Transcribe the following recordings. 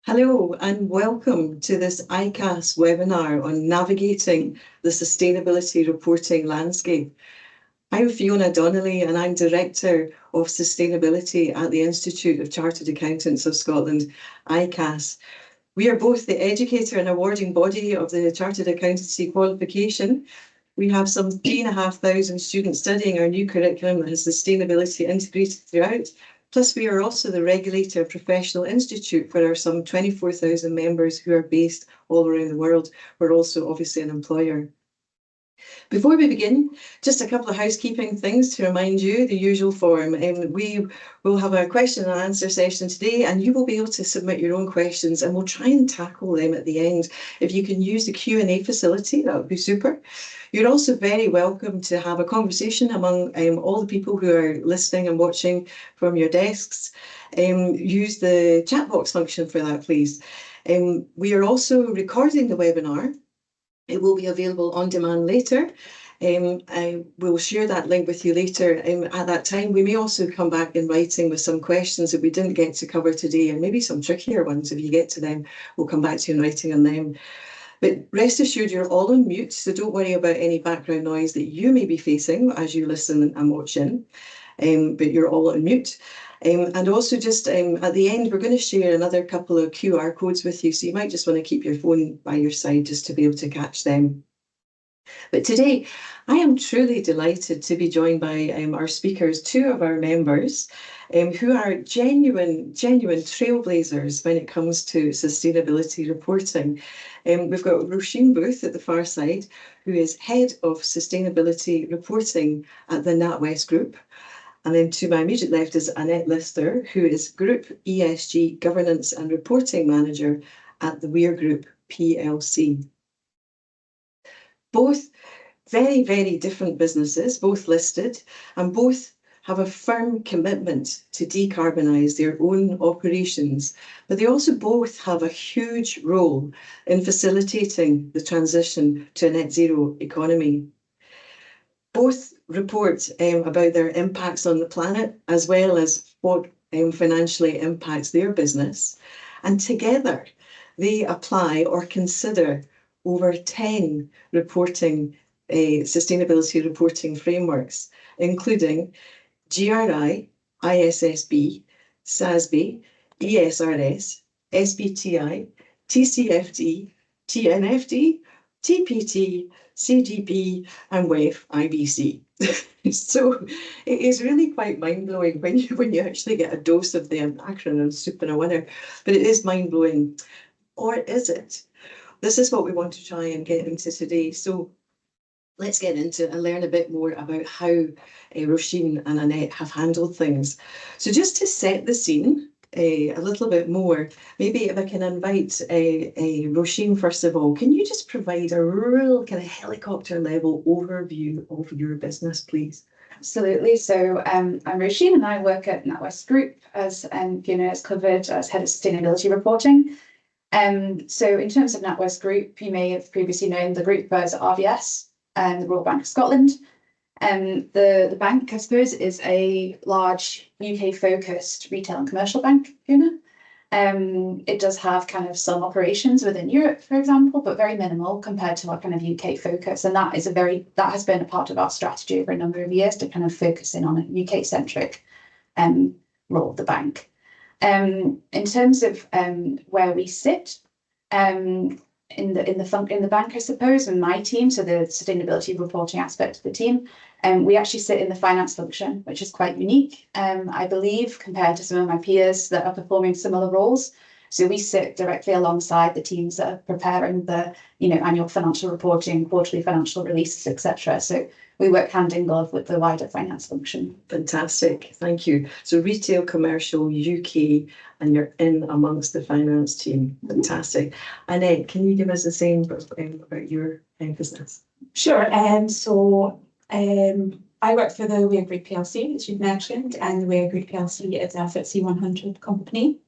Hello and welcome to this ICAS webinar on navigating the sustainability reporting landscape. I'm Fiona Donnelly and I'm Director of Sustainability at the Institute of Chartered Accountants of Scotland, ICAS. We are both the educator and awarding body of the Chartered Accountancy qualification. We have some 3,500 students studying our new curriculum that has sustainability integrated throughout. Plus, we are also the regulator professional institute for our some 24,000 members who are based all around the world. We're also obviously an employer. Before we begin, just a couple of housekeeping things to remind you, the usual form. We will have a question and answer session today, and you will be able to submit your own questions, and we'll try and tackle them at the end. If you can use the Q&A facility, that would be super. You're also very welcome to have a conversation among all the people who are listening and watching from your desks. Use the chat box function for that, please. We are also recording the webinar. It will be available on demand later. I will share that link with you later. At that time, we may also come back in writing with some questions that we didn't get to cover today, and maybe some trickier ones. If you get to them, we'll come back to you in writing on them. But rest assured, you're all on mute, so don't worry about any background noise that you may be facing as you listen and watch in. But you're all on mute. And also just at the end, we're going to share another couple of QR codes with you. So you might just want to keep your phone by your side just to be able to catch them. But today, I am truly delighted to be joined by our speakers, two of our members, who are genuine trailblazers when it comes to sustainability reporting. We've got Roisin Booth at the far side, who is Head of Sustainability Reporting at the NatWest Group. And then to my immediate left is Annette Lister, who is Group ESG Governance and Reporting Manager at the Weir Group PLC. Both very, very different businesses, both listed, and both have a firm commitment to decarbonise their own operations, but they also both have a huge role in facilitating the transition to a net zero economy. Both report about their impacts on the planet, as well as what financially impacts their business. And together, they apply or consider over 10 sustainability reporting frameworks, including GRI, ISSB, SASB, ESRS, SBTI, TCFD, TNFD, TPT, CGP, and WEF IBC. So it is really quite mind-blowing when you actually get a dose of the acronym soup in a winner. But it is mind-blowing. Or is it? This is what we want to try and get into today. So let's get into it and learn a bit more about how Roisin and Annette have handled things. So just to set the scene a little bit more, maybe if I can invite Roisin first of all, can you just provide a real kind of helicopter level overview of your business, please? Absolutely. So I'm Roisin and I work at NatWest Group, as Fiona has covered, as Head of Sustainability Reporting. So in terms of NatWest Group, you may have previously known the group as RBS and the Royal Bank of Scotland. The bank, I suppose, is a large UK-focused retail and commercial bank, Fiona. It does have kind of some operations within Europe, for example, but very minimal compared to our kind of UK focus. And that has been a part of our strategy over a number of years to kind of focus in on a UK-centric role of the bank. In terms of where we sit in the bank, I suppose, and my team, so the sustainability reporting aspect of the team, we actually sit in the finance function, which is quite unique, I believe, compared to some of my peers that are performing similar roles. So we sit directly alongside the teams that are preparing the annual financial reporting, quarterly financial releases, etc. So we work hand in glove with the wider finance function. Fantastic, thank you. So retail, commercial, UK, and you're in amongst the finance team. Fantastic. Annette, can you give us the same about your business? Sure. I work for the Weir Group PLC, as you've mentioned, and the Weir Group PLC is a FTSE 100 company.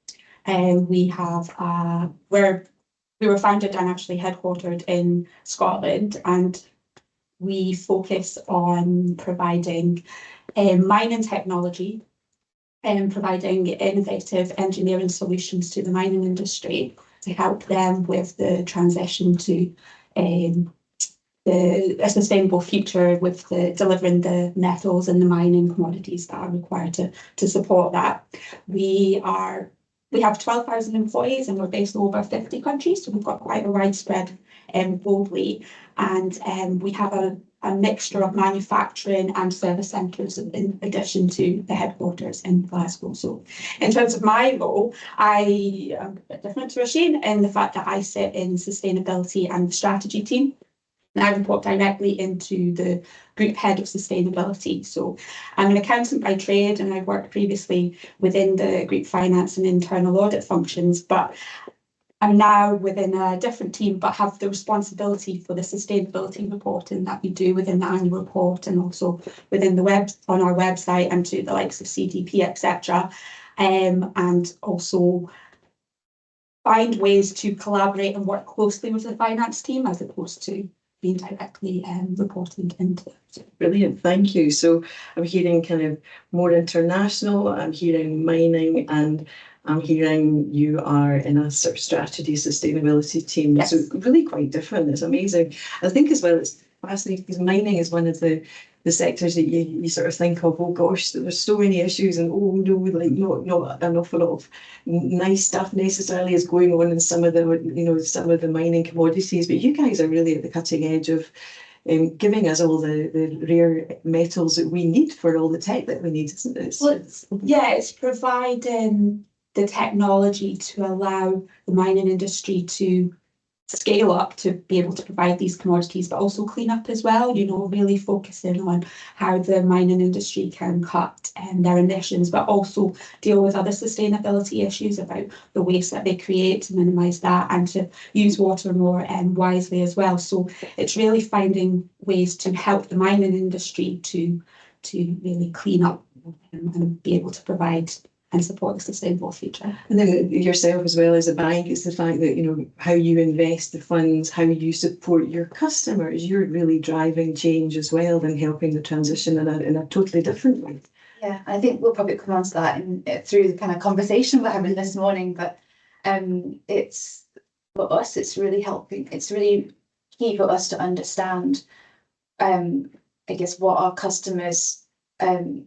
We were founded and actually headquartered in Scotland, and we focus on providing mining technology providing innovative engineering solutions to the mining industry to help them with the transition to a sustainable future with delivering the metals and the mining commodities that are required to support that. We have 12,000 employees and we're based in over 50 countries, so we've got quite a widespread globally, and we have a mixture of manufacturing and service centres in addition to the headquarters in Glasgow. So in terms of my role, I am a bit different to Roisin in the fact that I sit in sustainability and the strategy team. And I report directly into the group head of sustainability. So I'm an accountant by trade, and I worked previously within the group finance and internal audit functions, but I'm now within a different team, but have the responsibility for the sustainability reporting that we do within the annual report, and also within the on our website and to the likes of CDP, etc. And also find ways to collaborate and work closely with the finance team as opposed to being directly reporting into it. Brilliant, thank you. So I'm hearing kind of more international, I'm hearing mining, and I'm hearing you are in a sort of strategy sustainability team. Yes. So really quite different. It's amazing. I think as well it's fascinating because mining is one of the sectors that you sort of think of, oh gosh, there's so many issues, and oh no, like not an awful lot of nice stuff necessarily is going on in some of the mining commodities, but you guys are really at the cutting edge of giving us all the rare metals that we need for all the tech that we need, isn't it? Well, it's providing the technology to allow the mining industry to scale up to be able to provide these commodities, but also clean up as well, really focusing on how the mining industry can cut their emissions, but also deal with other sustainability issues about the waste that they create, to minimise that, and to use water more wisely as well. So it's really finding ways to help the mining industry to really clean up and be able to provide and support the sustainable future. And then yourself as well as a bank, it's the fact that, how you invest the funds, how you support your customers, you're really driving change as well and helping the transition in a totally different way. Yeah, I think we'll probably come on to that through the kind of conversation we're having this morning, but it's, for us, it's really helping, it's really key for us to understand, I guess, what our customers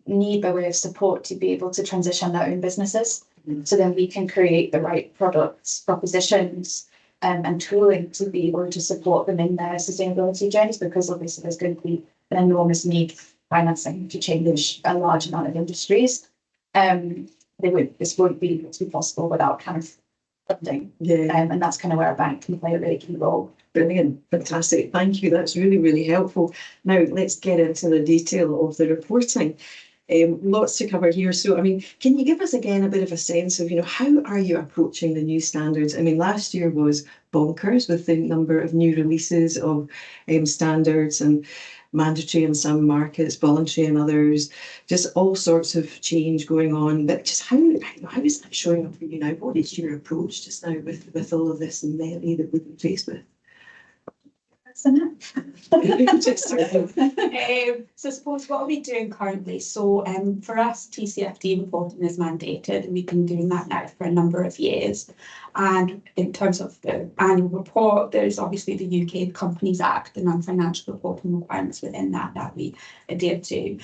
need by way of support to be able to transition their own businesses. Mm-hmm. So then we can create the right products, propositions, and tooling to be able to support them in their sustainability journeys, because obviously there's going to be an enormous need for financing to change a large amount of industries. This won't be able to be possible without kind of funding. Yeah. And that's kind of where a bank can play a really key role. Brilliant, fantastic, thank you. That's really, really helpful. Now let's get into the detail of the reporting. Lots to cover here. So, can you give us again a bit of a sense of, how are you approaching the new standards? Last year was bonkers with the number of new releases of standards, and mandatory in some markets, voluntary in others, just all sorts of change going on. But just how is that showing up for you now? What is your approach just now with all of this melee that we've been faced with? So I suppose what are we doing currently? So for us, TCFD reporting is mandated, and we've been doing that now for a number of years. And in terms of the annual report, there's obviously the UK Companies Act, the non-financial reporting requirements within that we adhere to.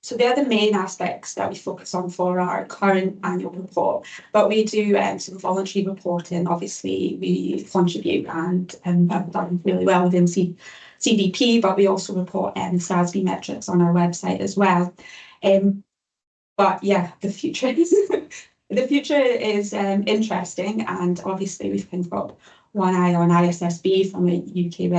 So they're the main aspects that we focus on for our current annual report. But we do some voluntary reporting. Obviously, we contribute and have done really well within CDP, but we also report SASB metrics on our website as well. But yeah, the future is interesting, and obviously we've kind of got one eye on ISSB from a UK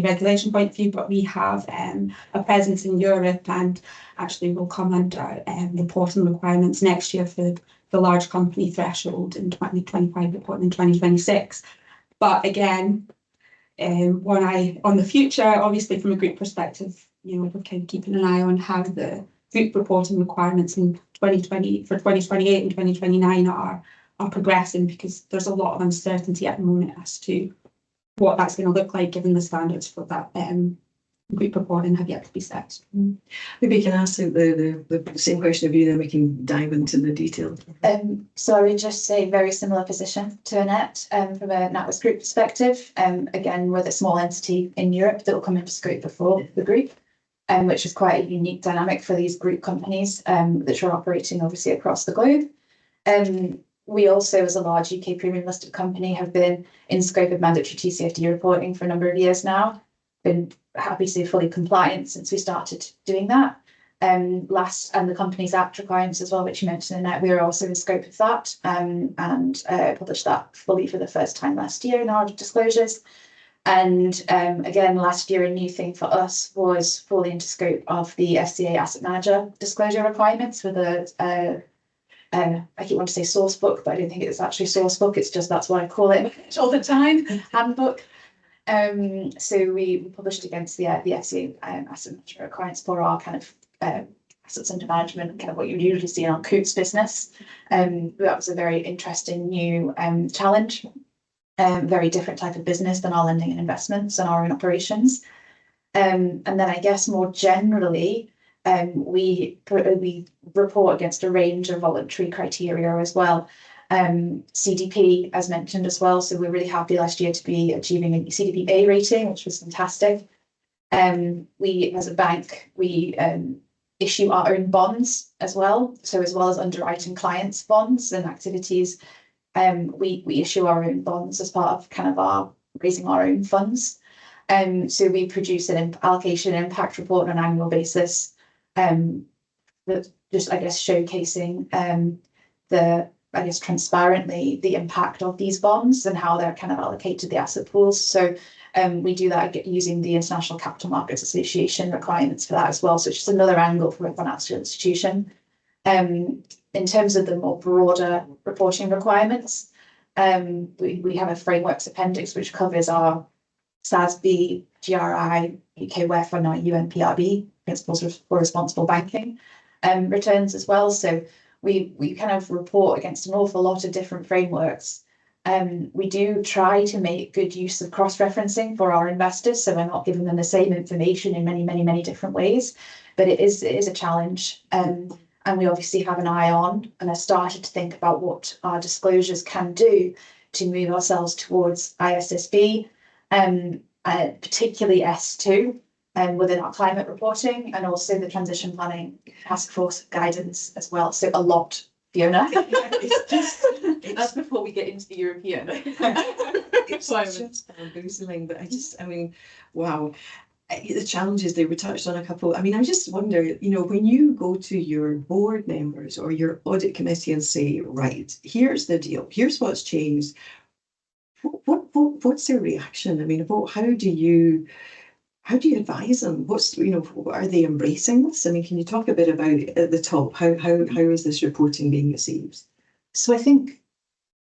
regulation point of view, but we have a presence in Europe, and actually will come under reporting requirements next year for the large company threshold in 2025, reporting in 2026. But again, one eye on the future, obviously from a group perspective, we're kind of keeping an eye on how the group reporting requirements in 2028 and 2029 are progressing, because there's a lot of uncertainty at the moment as to what that's going to look like given the standards for that group reporting have yet to be set. Maybe you can ask the same question of you, then we can dive into the detail. So I would just say very similar position to Annette from a NatWest Group perspective. Again, with a small entity in Europe that will come into scope before the group, which is quite a unique dynamic for these group companies that are operating obviously across the globe. We also, as a large UK premium listed company, have been in scope of mandatory TCFD reporting for a number of years now. Been happy to be fully compliant since we started doing that. And the Companies Act requirements as well, which you mentioned, Annette, we are also in scope of that and published that fully for the first time last year in our disclosures. And again, last year, a new thing for us was fully into scope of the FCA asset manager disclosure requirements for the I keep wanting to say source book, but I don't think it's actually source book. It's just that's what I call it all the time, handbook. So we published against the FCA asset manager requirements for our kind of assets under management, kind of what you usually see in our Coots business. That was a very interesting new challenge. Very different type of business than our lending and investments and our own operations. And then I guess more generally, we report against a range of voluntary criteria as well. CDP, as mentioned as well. So we're really happy last year to be achieving a CDP A rating, which was fantastic. We, as a bank, we issue our own bonds as well. So as well as underwriting clients' bonds and activities, we issue our own bonds as part of kind of our raising our own funds. So we produce an allocation impact report on an annual basis. That just, I guess, showcasing transparently the impact of these bonds and how they're kind of allocated to the asset pools. So we do that using the International Capital Markets Association requirements for that as well. So it's just another angle for a financial institution. In terms of the more broader reporting requirements, we have a frameworks appendix which covers our SASB, GRI, UK WEF and our UNPRB, Principles for Responsible Banking, returns as well. So we kind of report against an awful lot of different frameworks. We do try to make good use of cross-referencing for our investors, so we're not giving them the same information in many different ways, but it is a challenge. And we obviously have an eye on and have started to think about what our disclosures can do to move ourselves towards ISSB, particularly S2, within our climate reporting, and also the transition planning task force guidance as well. So a lot, Fiona. That's before we get into the European. It's just bamboozling, but I mean, wow. The challenges, they were touched on a couple. I mean, I just wonder, when you go to your board members or your audit committee and say, right, here's the deal, here's what's changed, what's their reaction? I mean, how do you advise them? Are they embracing this? I mean, can you talk a bit about it at the top? How is this reporting being received? So I think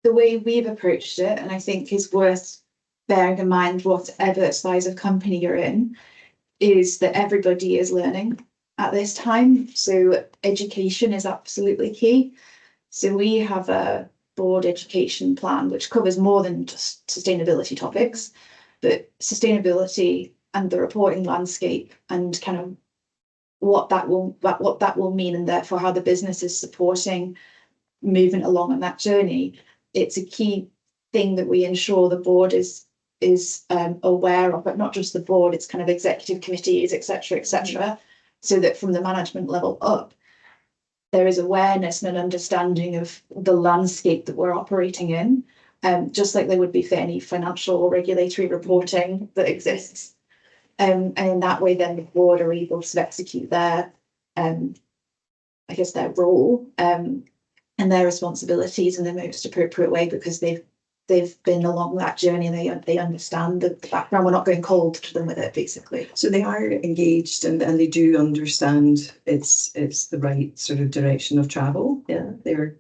the way we've approached it, and I think is worth bearing in mind whatever size of company you're in, is that everybody is learning at this time. So education is absolutely key. So we have a board education plan which covers more than just sustainability topics, but sustainability and the reporting landscape and kind of what that will mean, and therefore how the business is supporting movement along on that journey. It's a key thing that we ensure the board is aware of, but not just the board, it's kind of executive committees, etc., so that from the management level up, there is awareness and an understanding of the landscape that we're operating in, just like there would be for any financial or regulatory reporting that exists. And in that way, then the board are able to execute their, their role and their responsibilities in the most appropriate way, because they've been along that journey and they understand the background. We're not going cold to them with it, basically. So they are engaged and they do understand it's the right sort of direction of travel. Yeah, they're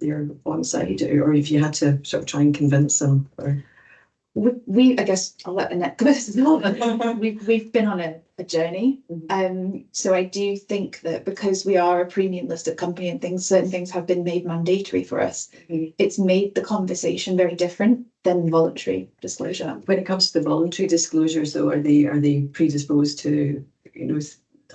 on side. Or if you had to sort of try and convince them, or I guess I'll let Annette go as well. We've been on a journey. So I do think that because we are a premium listed company and certain things have been made mandatory for us, it's made the conversation very different than voluntary disclosure. When it comes to the voluntary disclosures, though, are they predisposed to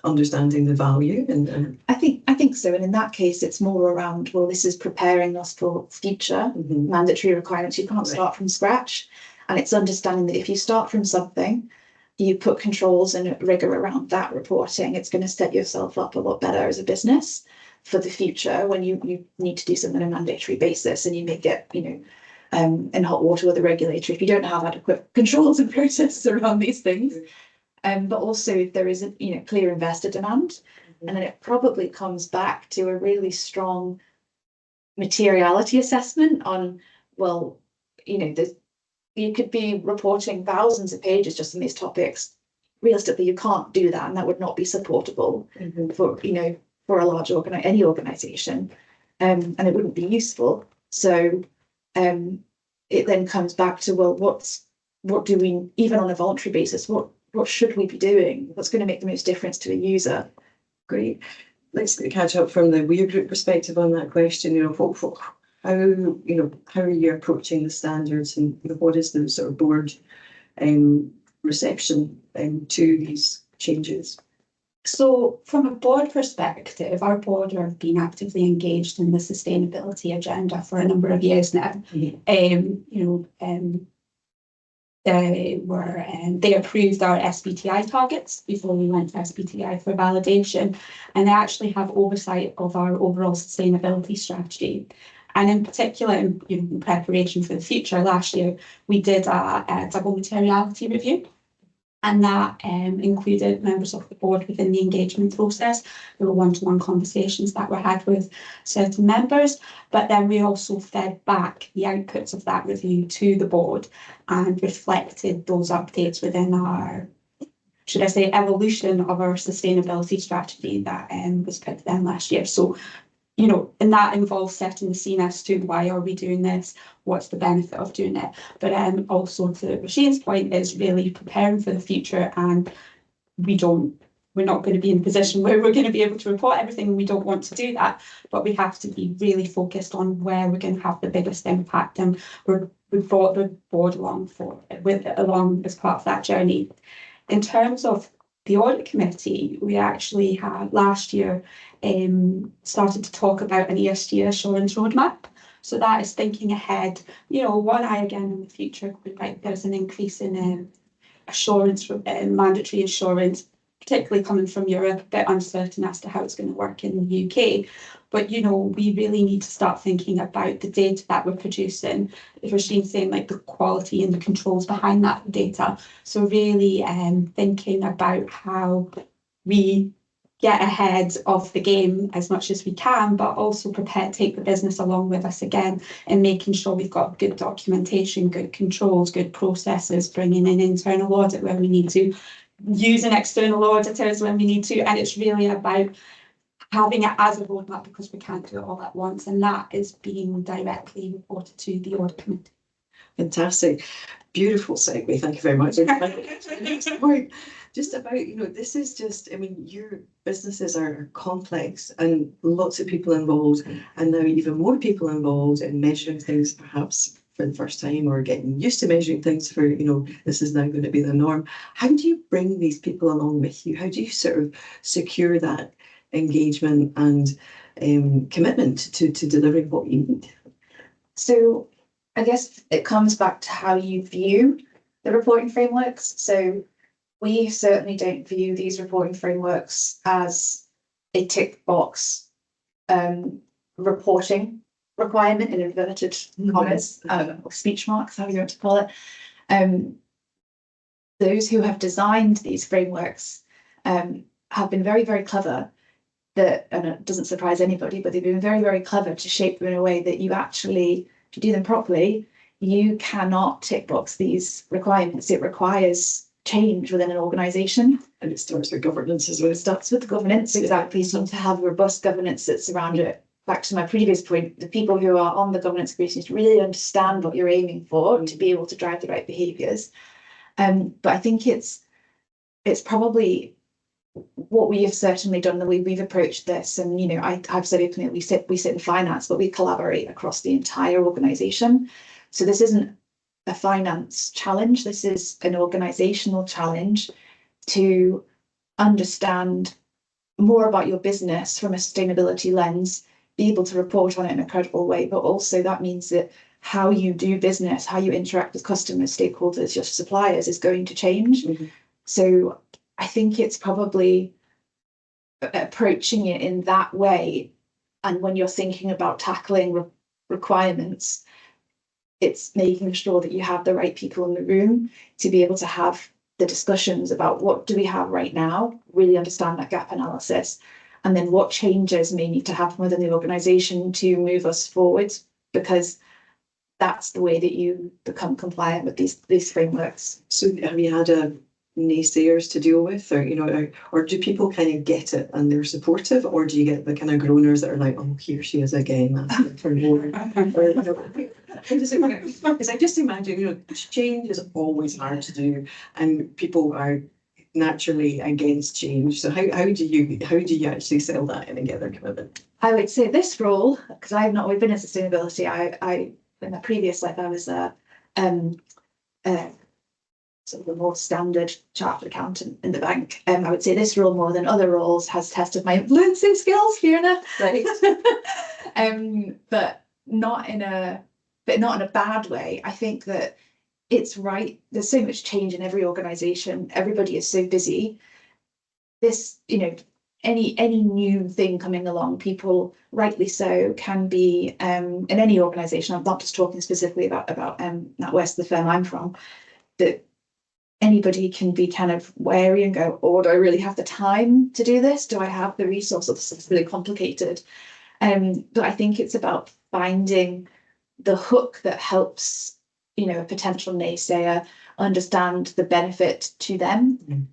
understanding the value and I think so. And in that case, it's more around, well, this is preparing us for future mandatory requirements. You can't start from scratch. And it's understanding that if you start from something, you put controls and rigor around that reporting, it's going to set yourself up a lot better as a business for the future when you need to do something on a mandatory basis and you may get, in hot water with the regulator if you don't have adequate controls and processes around these things. But also if there is a clear investor demand, and then it probably comes back to a really strong materiality assessment on, well, you could be reporting thousands of pages just on these topics. Realistically, you can't do that, and that would not be supportable for a large any organization, and it wouldn't be useful. So it then comes back to, well, what do we, even on a voluntary basis, what should we be doing? What's going to make the most difference to a user? Great. Let's catch up from the Weir Group perspective on that question. How are you approaching the standards, and what is the sort of board reception to these changes? So from a board perspective, our board have been actively engaged in the sustainability agenda for a number of years now. They approved our SBTI targets before we went to SBTI for validation, and they actually have oversight of our overall sustainability strategy. And in particular, in preparation for the future, last year we did a double materiality review, and that included members of the board within the engagement process. There were one-to-one conversations that were had with certain members, but then we also fed back the outputs of that review to the board and reflected those updates within our, should I say, evolution of our sustainability strategy that was put then last year. So, and that involves setting the scene as to why are we doing this, what's the benefit of doing it. But also to Roisin's point is really preparing for the future, and we're not going to be in a position where we're going to be able to report everything, and we don't want to do that, but we have to be really focused on where we're going to have the biggest impact, and we've brought the board along as part of that journey. In terms of the audit committee, we actually had last year started to talk about an ESG assurance roadmap. So that is thinking ahead, one eye again in the future. There's an increase in assurance, mandatory assurance, particularly coming from Europe, a bit uncertain as to how it's going to work in the UK. But, we really need to start thinking about the data that we're producing. If Roisin's saying the quality and the controls behind that data. So really thinking about how we get ahead of the game as much as we can, but also take the business along with us again, and making sure we've got good documentation, good controls, good processes, bringing in internal audit where we need to, using external auditors when we need to. And it's really about having it as a roadmap, because we can't do it all at once, and that is being directly reported to the audit committee. Fantastic. Beautiful segue. Thank you very much. Just about, this is just, your businesses are complex and lots of people involved, and now even more people involved in measuring things perhaps for the first time, or getting used to measuring things for, this is now going to be the norm. How do you bring these people along with you? How do you sort of secure that engagement and commitment to delivering what you need? So I guess it comes back to how you view the reporting frameworks. So we certainly don't view these reporting frameworks as a tick box reporting requirement in inverted commas, or speech marks, however you want to call it. Those who have designed these frameworks have been very, very clever. And it doesn't surprise anybody, but they've been very, very clever to shape them in a way that you actually, to do them properly, you cannot tick box these requirements. It requires change within an organisation. And it starts with governance as well. It starts with governance, exactly. So to have robust governance that's around it. Back to my previous point, the people who are on the governance committee need to really understand what you're aiming for to be able to drive the right behaviours. But I think it's probably what we have certainly done, the way we've approached this, and I've said openly, we sit in finance, but we collaborate across the entire organisation. So this isn't a finance challenge. This is an organisational challenge to understand more about your business from a sustainability lens, be able to report on it in a credible way, but also that means that how you do business, how you interact with customers, stakeholders, your suppliers is going to change. So I think it's probably approaching it in that way. And when you're thinking about tackling requirements, it's making sure that you have the right people in the room to be able to have the discussions about what do we have right now, really understand that gap analysis, and then what changes may need to happen within the organisation to move us forward, because that's the way that you become compliant with these frameworks. So have you had naysayers to deal with, or do people kind of get it and they're supportive, or do you get the kind of groaners that are like, oh, here she is again, asking for more? Because I just imagine, change is always hard to do, and people are naturally against change. So how do you actually sell that in and get their commitment? I would say this role, because I've not been in sustainability. I in my previous life I was sort of a more standard chartered accountant in the bank. I would say this role, more than other roles, has tested my influencing skills, Fiona. Right. But not in a bad way. I think that it's right. There's so much change in every organisation. Everybody is so busy. This, any new thing coming along, people, rightly so, can be in any organisation. I'm not just talking specifically about NatWest, the firm I'm from, that anybody can be kind of wary and go, oh, do I really have the time to do this? Do I have the resources? It's really complicated. But I think it's about finding the hook that helps, a potential naysayer understand the benefit to them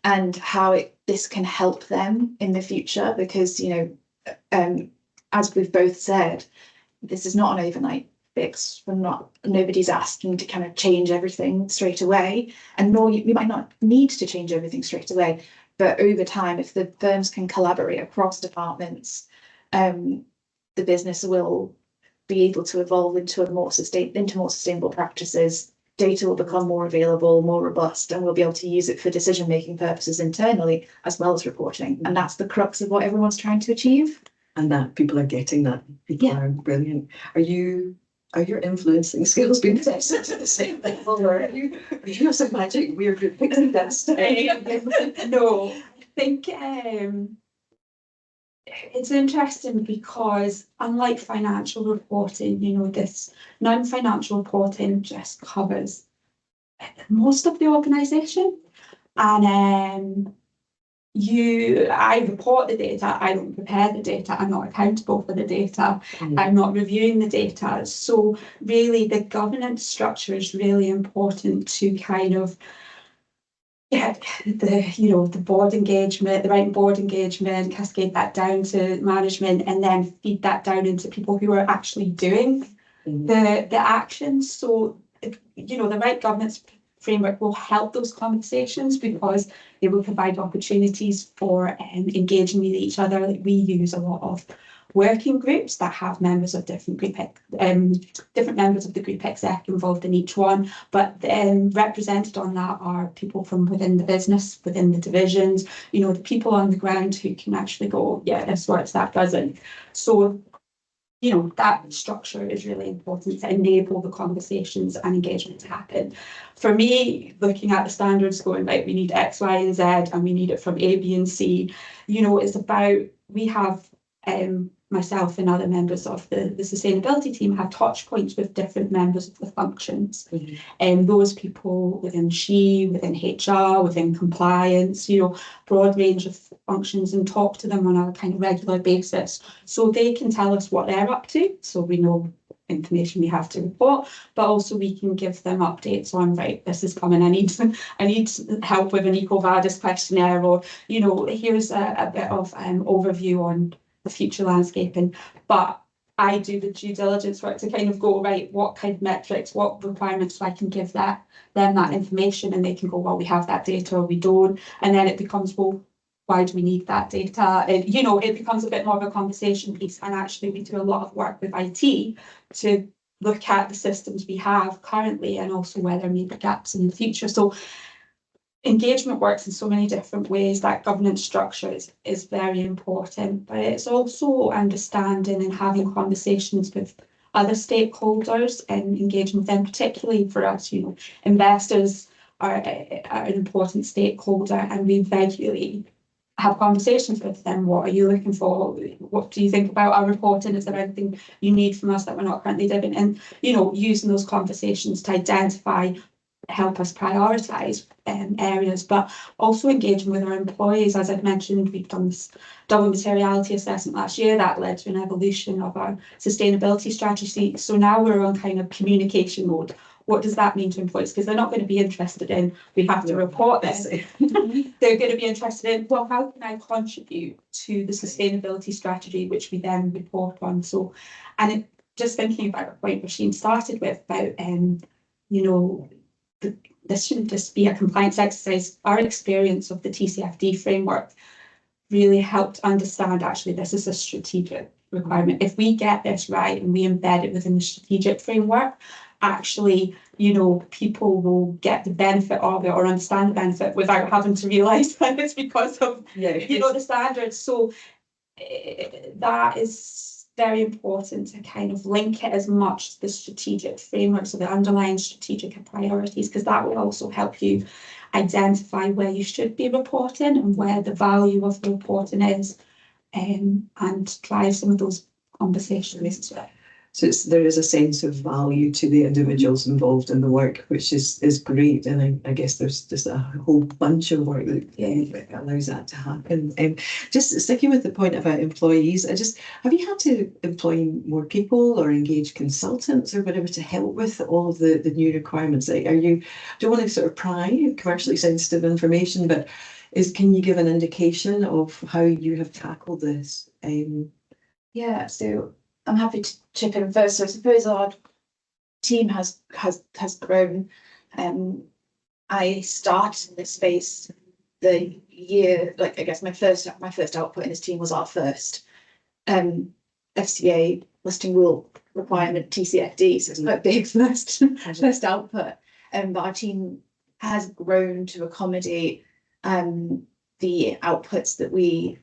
and how this can help them in the future. Because, as we've both said, this is not an overnight fix. Nobody's asking to kind of change everything straight away, and nor we might not need to change everything straight away. But over time, if the firms can collaborate across departments, the business will be able to evolve into more sustainable practices. Data will become more available, more robust, and we'll be able to use it for decision-making purposes internally as well as reporting. And that's the crux of what everyone's trying to achieve. And that people are getting that. People are brilliant. Are your influencing skills being tested to the same level, or are you have some magic weird pixie dust? No, I think it's interesting because unlike financial reporting, this non-financial reporting just covers most of the organisation, and I report the data, I don't prepare the data, I'm not accountable for the data, I'm not reviewing the data. So really the governance structure is really important to kind of get the board engagement, the right board engagement, cascade that down to management, and then feed that down into people who are actually doing the actions. So the right governance framework will help those conversations because they will provide opportunities for engaging with each other. Like, we use a lot of working groups that have members of different members of the group exec involved in each one, but represented on that are people from within the business, within the divisions, the people on the ground who can actually go, yeah, this works, that doesn't. So that structure is really important to enable the conversations and engagement to happen. For me, looking at the standards, going, right, we need X, Y, and Z, and we need it from A, B, and C, it's about, we have myself and other members of the sustainability team have touch points with different members of the functions, and those people within within HR, within compliance, broad range of functions, and talk to them on a kind of regular basis so they can tell us what they're up to, so we know information we have to report, but also we can give them updates on, right, this is coming, I need help with an EcoVadis questionnaire, or here's a bit of overview on the future landscaping. But I do the due diligence work to kind of go, right, what kind of metrics, what requirements so I can give them that information, and they can go, well, we have that data or we don't, and then it becomes, well, why do we need that data? And it becomes a bit more of a conversation piece. And actually we do a lot of work with IT to look at the systems we have currently and also where there may be gaps in the future. So engagement works in so many different ways. That governance structure is very important, but it's also understanding and having conversations with other stakeholders and engaging with them, particularly for us, investors are an important stakeholder, and we regularly have conversations with them. What are you looking for? What do you think about our reporting? Is there anything you need from us that we're not currently doing? And, using those conversations to identify, help us prioritise areas, but also engaging with our employees. As I've mentioned, we've done this double materiality assessment last year that led to an evolution of our sustainability strategy. So now we're on kind of communication mode. What does that mean to employees? Because they're not going to be interested in, we have to report this. They're going to be interested in, well, how can I contribute to the sustainability strategy, which we then report on? So, and just thinking about the point Roisin started with about, this shouldn't just be a compliance exercise. Our experience of the TCFD framework really helped understand, actually, this is a strategic requirement. If we get this right and we embed it within the strategic framework, actually, people will get the benefit of it or understand the benefit without having to realise that it's because of, the standards. So that is very important to kind of link it as much to the strategic framework, so the underlying strategic priorities, because that will also help you identify where you should be reporting and where the value of the reporting is, and drive some of those conversations. So there is a sense of value to the individuals involved in the work, which is great. And I guess there's just a whole bunch of work that allows that to happen. Just sticking with the point about employees, have you had to employ more people or engage consultants or whatever to help with all of the new requirements? Don't want to sort of pry commercially sensitive information, but can you give an indication of how you have tackled this? Yeah, so I'm happy to chip in first. So I suppose our team has grown. I started in this space the year, I guess my first output in this team was our first FCA listing rule requirement, TCFD. So it's quite big first output. But our team has grown to accommodate the outputs that we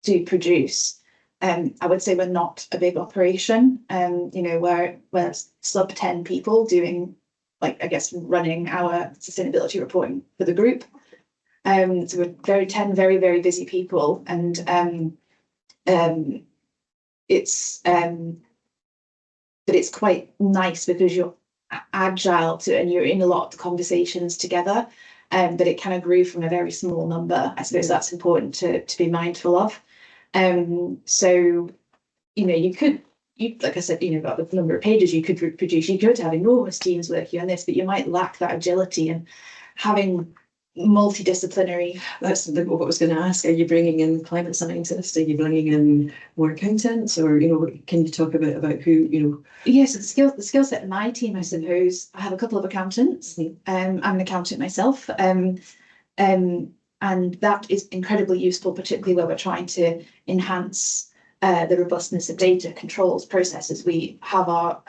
do produce. I would say we're not a big operation. We're sub 10 people doing, running our sustainability reporting for the group. So we're 10 very, very busy people, and it's quite nice because you're agile and you're in a lot of conversations together. But it kind of grew from a very small number. I suppose that's important to be mindful of. So, like I said, about the number of pages you could produce, you could have enormous teams working on this, but you might lack that agility and having multidisciplinary. That's what I was going to ask. Are you bringing in climate scientists? Are you bringing in more accountants? Or, can you talk a bit about who, Yes, the skill set in my team, I suppose. I have a couple of accountants. I'm an accountant myself. And that is incredibly useful, particularly where we're trying to enhance the robustness of data controls processes. We have our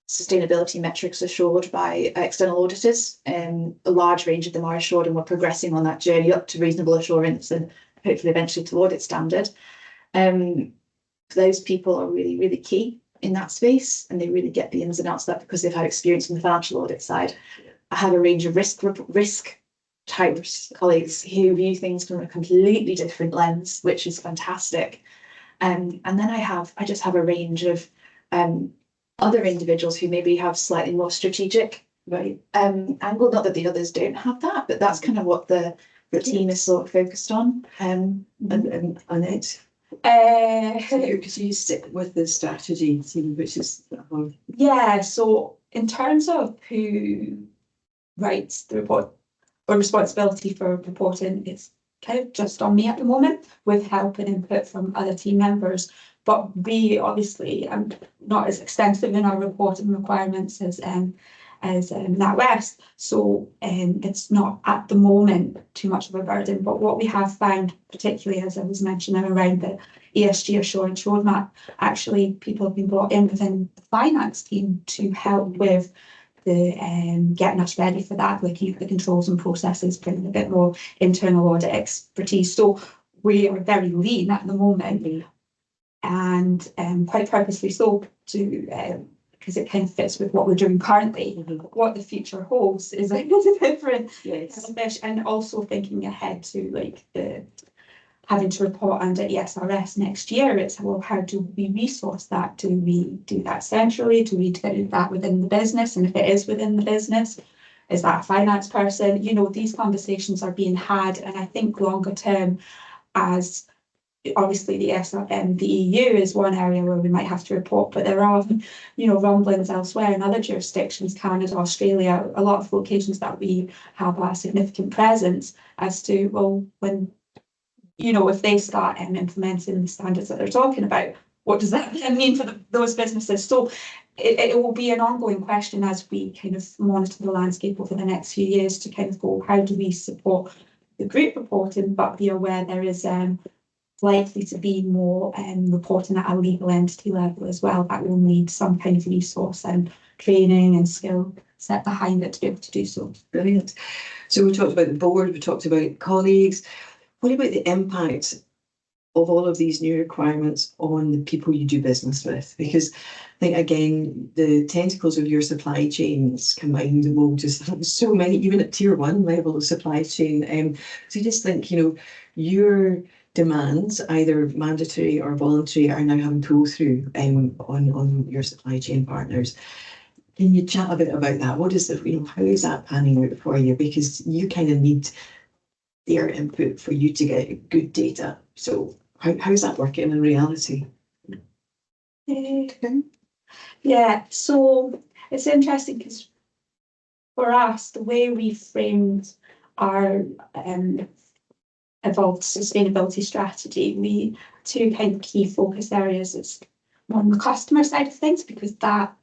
sustainability metrics assured by external auditors. A large range of them are assured, and we're progressing on that journey up to reasonable assurance and hopefully eventually to audit standard. Those people are really, really key in that space, and they really get the ins and outs of that because they've had experience from the financial audit side. I have a range of risk types colleagues who view things from a completely different lens, which is fantastic. And then I just have a range of other individuals who maybe have slightly more strategic angle. Not that the others don't have that, but that's kind of what the team is sort of focused on. And Annette, because you stick with the strategy team, which is so in terms of who writes the report or responsibility for reporting, it's kind of just on me at the moment, with help and input from other team members. But we obviously not as extensive in our reporting requirements as NatWest, so it's not at the moment too much of a burden. But what we have found, particularly as I was mentioning around the ESG assurance roadmap, actually people have been brought in within the finance team to help with getting us ready for that, looking at the controls and processes, bringing a bit more internal audit expertise. So we are very lean at the moment, and quite purposely so, to because it kind of fits with what we're doing currently. What the future holds is a different fish, and also thinking ahead to like the having to report under ESRS next year. It's, well, how do we resource that? Do we do that centrally? Do we do that within the business? And if it is within the business, is that a finance person? You know, these conversations are being had, and I think longer term, as obviously the EU is one area where we might have to report, but there are, you know, rumblings elsewhere in other jurisdictions, Canada, Australia, a lot of locations that we have a significant presence, as to, well, when, you know, if they start implementing the standards that they're talking about, what does that mean for those businesses? So it will be an ongoing question as we kind of monitor the landscape over the next few years, to kind of go, how do we support the group reporting, but be aware there is likely to be more reporting at a legal entity level as well, that will need some kind of resource and training and skill set behind it to be able to do so. Brilliant. So we talked about the board, we talked about colleagues. What about the impact of all of these new requirements on the people you do business with? Because I think, again, the tentacles of your supply chains combined will just have so many, even at tier 1 level of supply chain. So you just think, you know, your demands, either mandatory or voluntary, are now having pull through on your supply chain partners. Can you chat a bit about that? What is it, you know, how is that panning out for you? Because you kind of need their input for you to get good data. So how is that working in reality? Yeah, so it's interesting because for us, the way we framed our evolved sustainability strategy, two kind of key focus areas is on the customer side of things, because that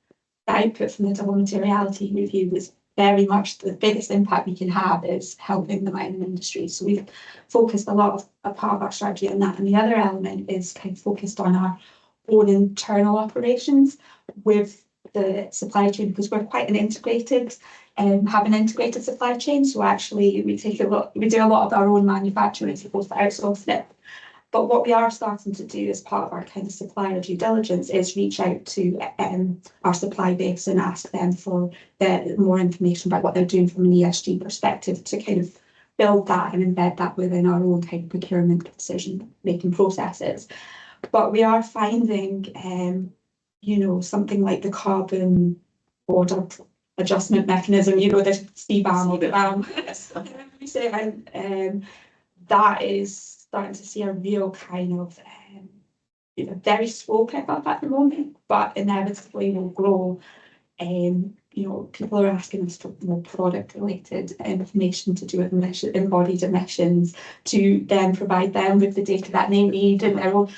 output from the double materiality review was very much the biggest impact we can have is helping the mining industry. So we've focused a lot of a part of our strategy on that. And the other element is kind of focused on our own internal operations with the supply chain, because we're quite an integrated, have an integrated supply chain. So actually we do a lot of our own manufacturing as opposed to outsourcing it. But what we are starting to do as part of our kind of supplier due diligence is reach out to our supply base and ask them for more information about what they're doing from an ESG perspective, to kind of build that and embed that within our own kind of procurement decision-making processes. But we are finding, you know, something like the carbon border adjustment mechanism, you know, the CBAM or the BAM, we say, that is starting to see a real kind of you know, very slow pick up at the moment, but inevitably will grow. You know, people are asking us for more product related information to do with embodied emissions, to then provide them with the data that they need in their own.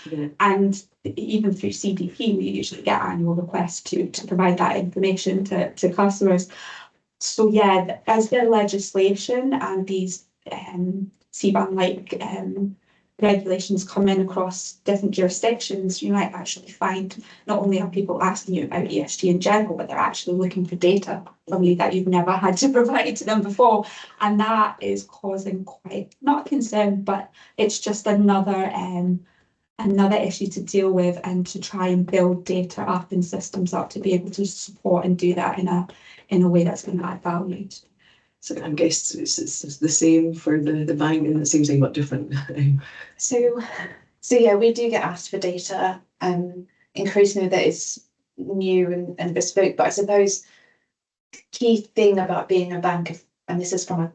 And even through CDP, we usually get annual requests to provide that information to customers. So yeah, as the legislation and these CBAM-like regulations come in across different jurisdictions, you might actually find not only are people asking you about ESG in general, but they're actually looking for data probably that you've never had to provide to them before. And that is causing quite, not concern, but it's just another issue to deal with, and to try and build data up and systems up to be able to support and do that in a way that's going to add value. So I guess it's the same for the bank, and it seems like a lot different. So yeah, we do get asked for data, increasingly that is new and bespoke. But I suppose key thing about being a bank, and this is from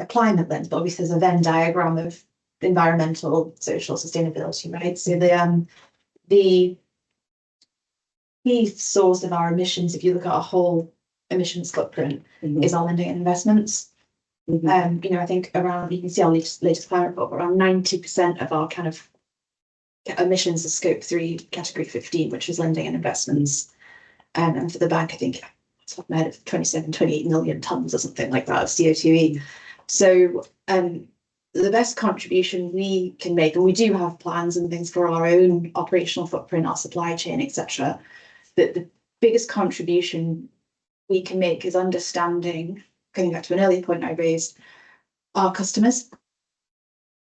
a climate lens, but obviously there's a Venn diagram of environmental, social, sustainability, right? So the key source of our emissions, if you look at our whole emissions footprint, is our lending and investments. You know, I think around, you can see our latest climate report, around 90% of our kind of emissions are scope 3 category 15, which is lending and investments. And for the bank, I think it's top of my head, 28 million tonnes or something like that of CO2e. So the best contribution we can make, and we do have plans and things for our own operational footprint, our supply chain, etc. But the biggest contribution we can make is understanding, going back to an earlier point I raised, our customers,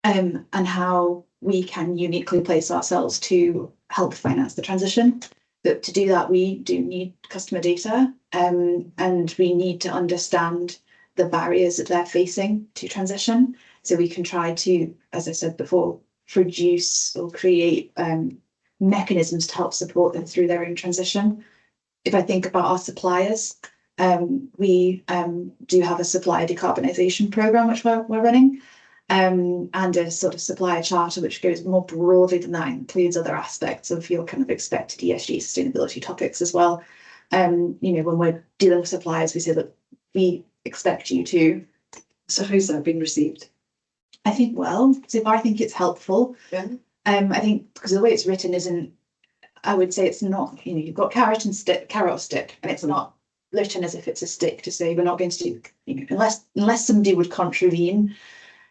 and how we can uniquely place ourselves to help finance the transition. But to do that, we do need customer data, and we need to understand the barriers that they're facing to transition. So we can try to, as I said before, produce or create mechanisms to help support them through their own transition. If I think about our suppliers, we do have a supplier decarbonisation programme which we're running, and a sort of supplier charter which goes more broadly than that, includes other aspects of your kind of expected ESG sustainability topics as well. You know, when we're dealing with suppliers, we say that we expect you to. So how's that been received? I think well, so I think it's helpful. Yeah. I think because the way it's written isn't, I would say it's not, you know, you've got carrot and stick, carrot or stick, and it's not written as if it's a stick to say we're not going to do, you know, unless somebody would contravene,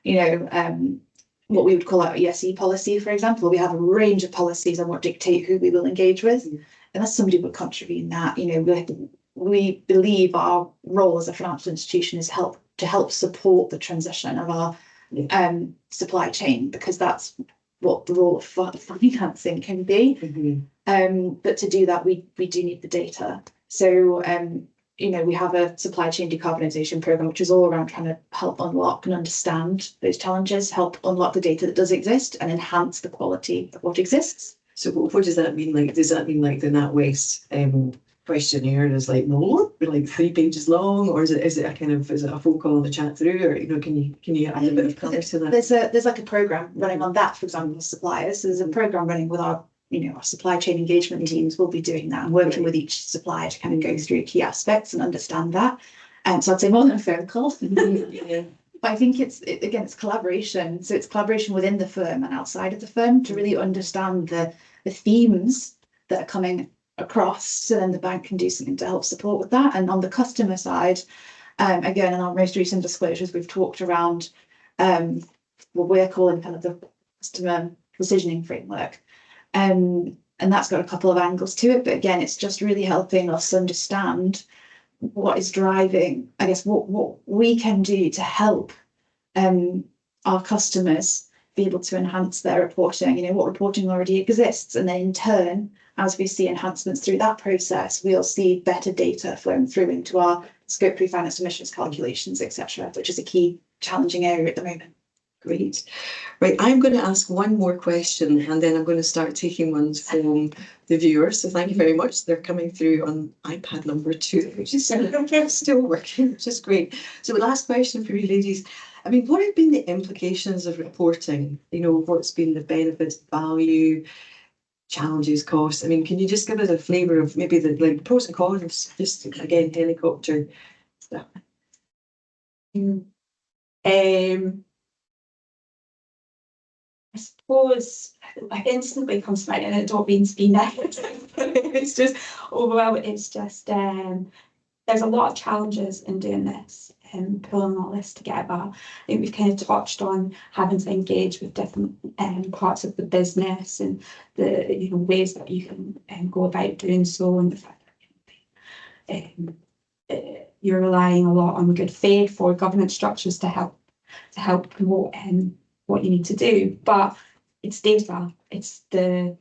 you know, what we would call our ESG policy, for example. We have a range of policies on what dictate who we will engage with. Unless somebody would contravene that, you know, we believe our role as a financial institution is to help support the transition of our supply chain, because that's what the role of financing can be. But to do that, we do need the data. So, you know, we have a supply chain decarbonisation programme, which is all around trying to help unlock and understand those challenges, help unlock the data that does exist and enhance the quality of what exists. So what does that mean? Like, does that mean like the NatWest questionnaire is like more, like 3 pages long, or is it a kind of, is it a phone call and a chat through, or, you know, can you add a bit of colour to that? There's like a programme running on that, for example, with suppliers. There's a programme running with our, you know, our supply chain engagement teams will be doing that and working with each supplier to kind of go through key aspects and understand that. So I'd say more than a phone call. Yeah. But I think it's collaboration. So it's collaboration within the firm and outside of the firm to really understand the themes that are coming across, so then the bank can do something to help support with that. And on the customer side, again, in our most recent disclosures, we've talked around what we're calling kind of the customer decisioning framework. And that's got a couple of angles to it. But again, it's just really helping us understand what is driving, I guess, what we can do to help our customers be able to enhance their reporting, you know, what reporting already exists. And then in turn, as we see enhancements through that process, we'll see better data flowing through into our scope 3 finance emissions calculations, etc., which is a key challenging area at the moment. Great. Right, I'm going to ask one more question and then I'm going to start taking ones from the viewers. So thank you very much. They're coming through on iPad number 2, which is still working, which is great. So the last question for you ladies, I mean, what have been the implications of reporting? You know, what's been the benefits, value, challenges, costs? I mean, can you just give us a flavour of maybe the like pros and cons, just again, helicopter stuff? I suppose it instantly comes to mind, and it don't mean to be negative. It's just overall, it's just there's a lot of challenges in doing this and pulling all this together. I think we've kind of touched on having to engage with different parts of the business and the, you know, ways that you can go about doing so, and the fact that you're relying a lot on good faith or governance structures to help promote what you need to do. But it's data, it's the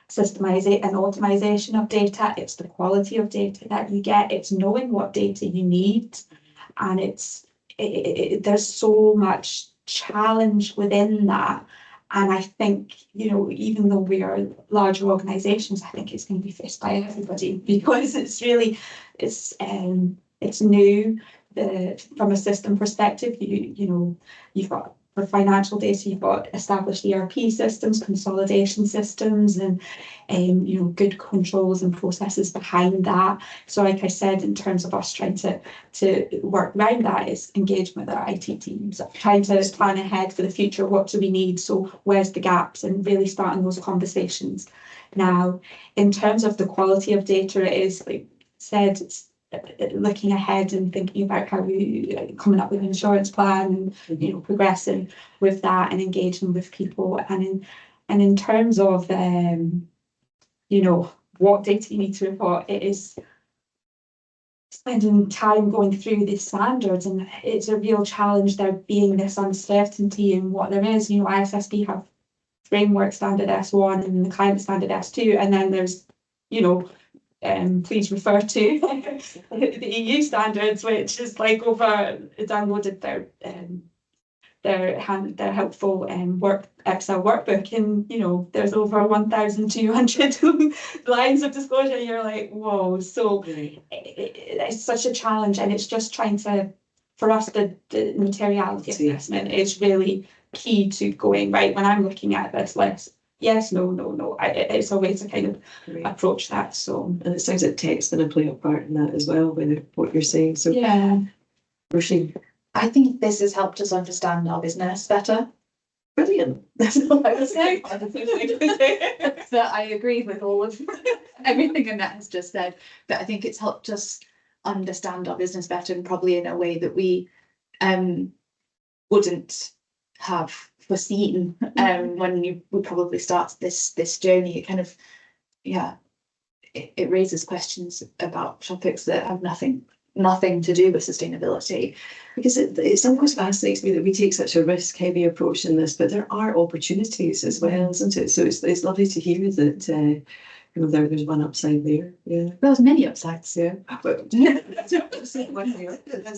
systemization and automation of data, it's the quality of data that you get, it's knowing what data you need, and there's so much challenge within that. And I think, you know, even though we are larger organisations, I think it's going to be faced by everybody, because it's really it's new. From a system perspective, you know, you've got, for financial data, you've got established ERP systems, consolidation systems, and you know, good controls and processes behind that. So like I said, in terms of us trying to work around that, is engagement with our IT teams, trying to plan ahead for the future. What do we need? So where's the gaps? And really starting those conversations now. In terms of the quality of data, it is, like I said, it's looking ahead and thinking about how we coming up with an insurance plan, and you know, progressing with that and engaging with people. And in terms of you know, what data you need to report, it's spending time going through these standards, and it's a real challenge there being this uncertainty in what there is. ISSB have framework standard S1 and the climate standard S2, and then there's, please refer to the EU standards, which is like downloaded their helpful Excel workbook, and there's over 1,200 lines of disclosure. You're like, whoa! So it's such a challenge, and it's just trying to, for us, the materiality assessment is really key to going right. When I'm looking at this list, yes, no, it's a way to kind of approach that. So, and it sounds like tech's going to play a part in that as well, with what you're saying. So yeah, Roisin. I think this has helped us understand our business better. Brilliant. That's all I would say. So I agree with all of everything Annette has just said, but I think it's helped us understand our business better, and probably in a way that we wouldn't have foreseen when you would probably start this journey. It kind of, it raises questions about topics that have nothing to do with sustainability. Because it always fascinates me that we take such a risk-heavy approach in this, but there are opportunities as well, isn't it? So it's lovely to hear that there's one upside there. Yeah, There's many upsides. Yeah, that's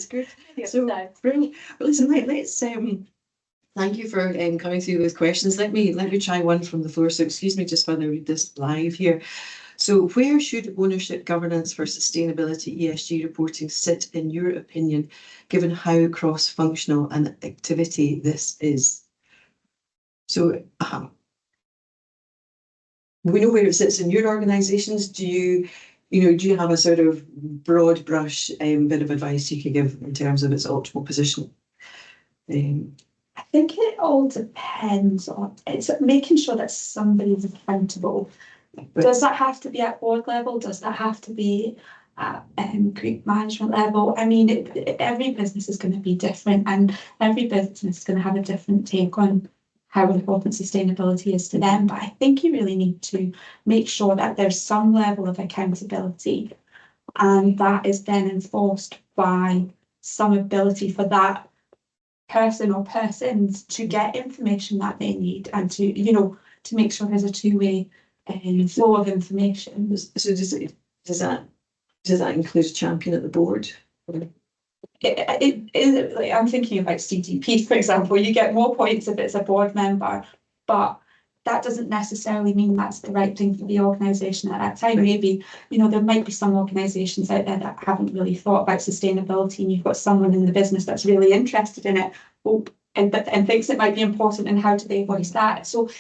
good. So brilliant. Well, listen, let's thank you for coming through those questions. Let me try one from the floor. So excuse me just while I read this live here. So where should ownership governance for sustainability ESG reporting sit in your opinion, given how cross-functional an activity this is? So we know where it sits in your organisations. Do you have a sort of broad brush bit of advice you could give in terms of its optimal position? I think it all depends on, it's making sure that somebody's accountable. Does that have to be at board level? Does that have to be at group management level? I mean, every business is going to be different, and every business is going to have a different take on how important sustainability is to them. But I think you really need to make sure that there's some level of accountability, and that is then enforced by some ability for that person or persons to get information that they need, and to make sure there's a two-way flow of information. So does that include a champion at the board? I'm thinking about CDP, for example. You get more points if it's a board member, but that doesn't necessarily mean that's the right thing for the organisation at that time. Maybe, there might be some organisations out there that haven't really thought about sustainability, and you've got someone in the business that's really interested in it, and thinks it might be important, and how do they voice that? So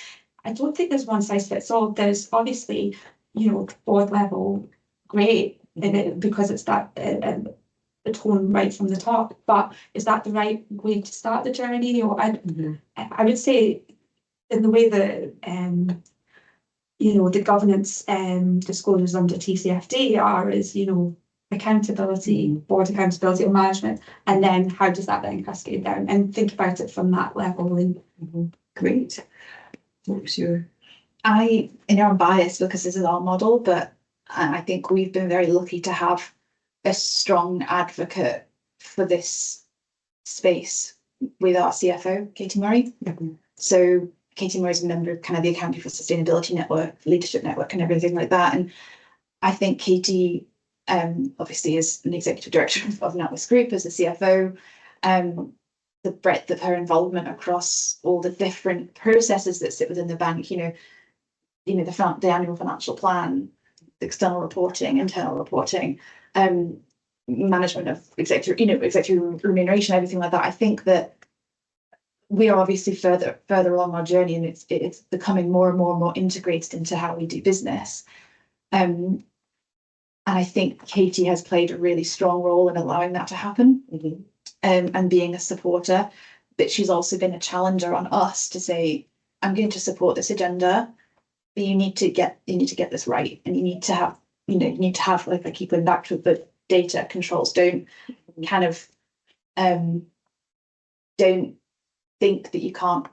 I don't think there's one size fits all. There's obviously, board level, great in it, because it's that the tone right from the top. But is that the right way to start the journey? Or I would say, in the way that the governance disclosures under TCFD are, is accountability, board accountability or management, and then how does that then cascade down, and think about it from that level. And Great. What was your? I'm biased because this is our model, but I think we've been very lucky to have a strong advocate for this space with our CFO, Katie Murray. So Katie Murray is a member of kind of the Accounting for Sustainability Network, Leadership Network, and everything like that. And I think Katie obviously is an executive director of NatWest Group as a CFO. The breadth of her involvement across all the different processes that sit within the bank, the annual financial plan, external reporting, internal reporting, management of executive remuneration, everything like that. I think that we are obviously further along our journey, and it's becoming more and more integrated into how we do business. And I think Katie has played a really strong role in allowing that to happen. And being a supporter, but she's also been a challenger on us to say, I'm going to support this agenda, but you need to get this right, and you need to have like I keep going back to the data controls. Don't think that you can't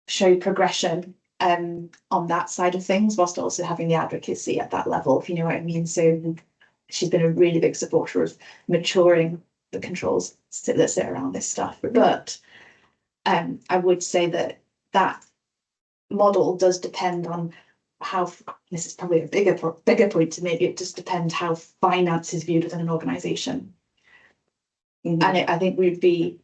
show progression on that side of things, whilst also having the advocacy at that level, if you know what I mean. So she's been a really big supporter of maturing the controls that sit around this stuff. But I would say that model does depend on how, this is probably a bigger point to make, it just depends how finance is viewed within an organisation. And I think we'd be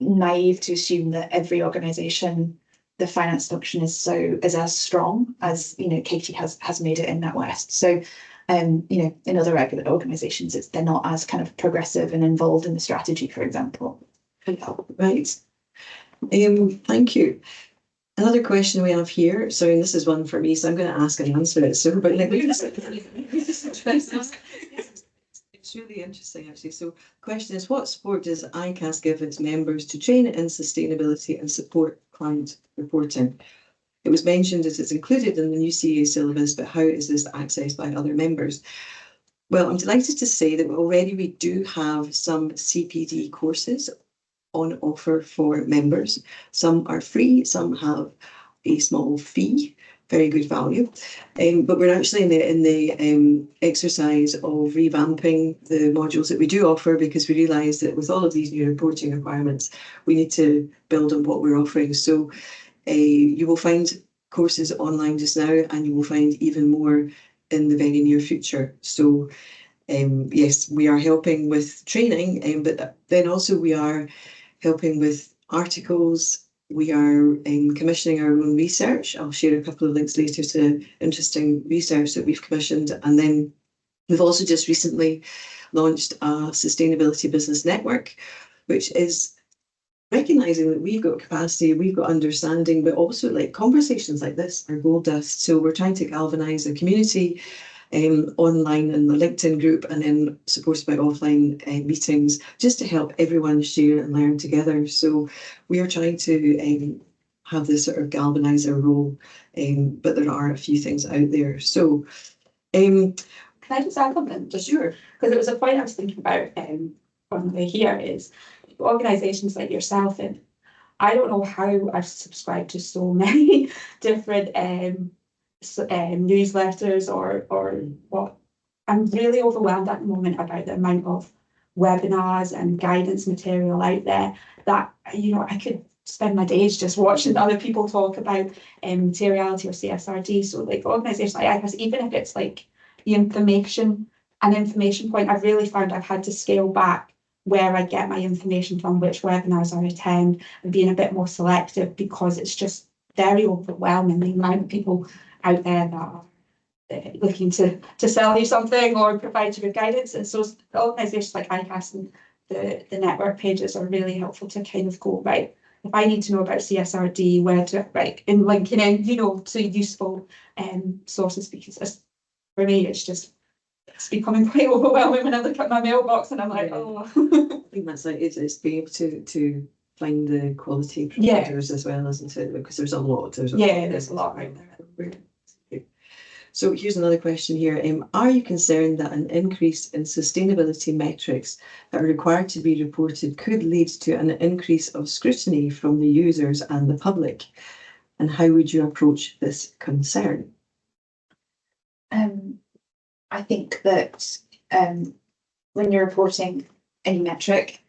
naive to assume that every organisation, the finance function is as strong as, you know, Katie has made it in NatWest. So you know, in other regular organisations, they're not as kind of progressive and involved in the strategy, for example. Right. Thank you. Another question we have here. Sorry, this is one for me, so I'm going to ask and answer it. So, but it's really interesting, actually. So, the question is, what support does ICAS give its members to train in sustainability and support client reporting? It was mentioned that it's included in the new CA syllabus, but how is this accessed by other members? Well, I'm delighted to say that already we do have some CPD courses on offer for members. Some are free, some have a small fee, very good value. But we're actually in the exercise of revamping the modules that we do offer, because we realise that with all of these new reporting requirements, we need to build on what we're offering. So you will find courses online just now, and you will find even more in the very near future. So yes, we are helping with training, but then also we are helping with articles. We are commissioning our own research. I'll share a couple of links later to interesting research that we've commissioned. And then we've also just recently launched a Sustainability Business Network, which is recognising that we've got capacity, we've got understanding, but also like conversations like this are gold dust. So we're trying to galvanise a community online in the LinkedIn group, and then supported by offline meetings, just to help everyone share and learn together. So we are trying to have this sort of galvaniser role, but there are a few things out there. So can I just add something? Just sure, because it was a point I was thinking about on the way here is organisations like yourself, and I don't know how I've subscribed to so many different newsletters or what. I'm really overwhelmed at the moment about the amount of webinars and guidance material out there that, you know, I could spend my days just watching other people talk about materiality or CSRD. So like organisations like ICAS, even if it's like the information point, I've really found I've had to scale back where I get my information from, which webinars I attend, and being a bit more selective, because it's just very overwhelming, the amount of people out there that are looking to sell you something or provide you with guidance. And so organisations like ICAS and the network pages are really helpful to kind of go, right, if I need to know about CSRD, where to, right, in linking in, you know, to useful sources, because for me, it's becoming quite overwhelming when I look at my mailbox and I'm like, oh. I think that's like it's being able to find the quality providers as well, isn't it? Because there's a lot. There's a lot out there. So here's another question here. Are you concerned that an increase in sustainability metrics that are required to be reported could lead to an increase of scrutiny from the users and the public? And how would you approach this concern? I think that when you're reporting any metric,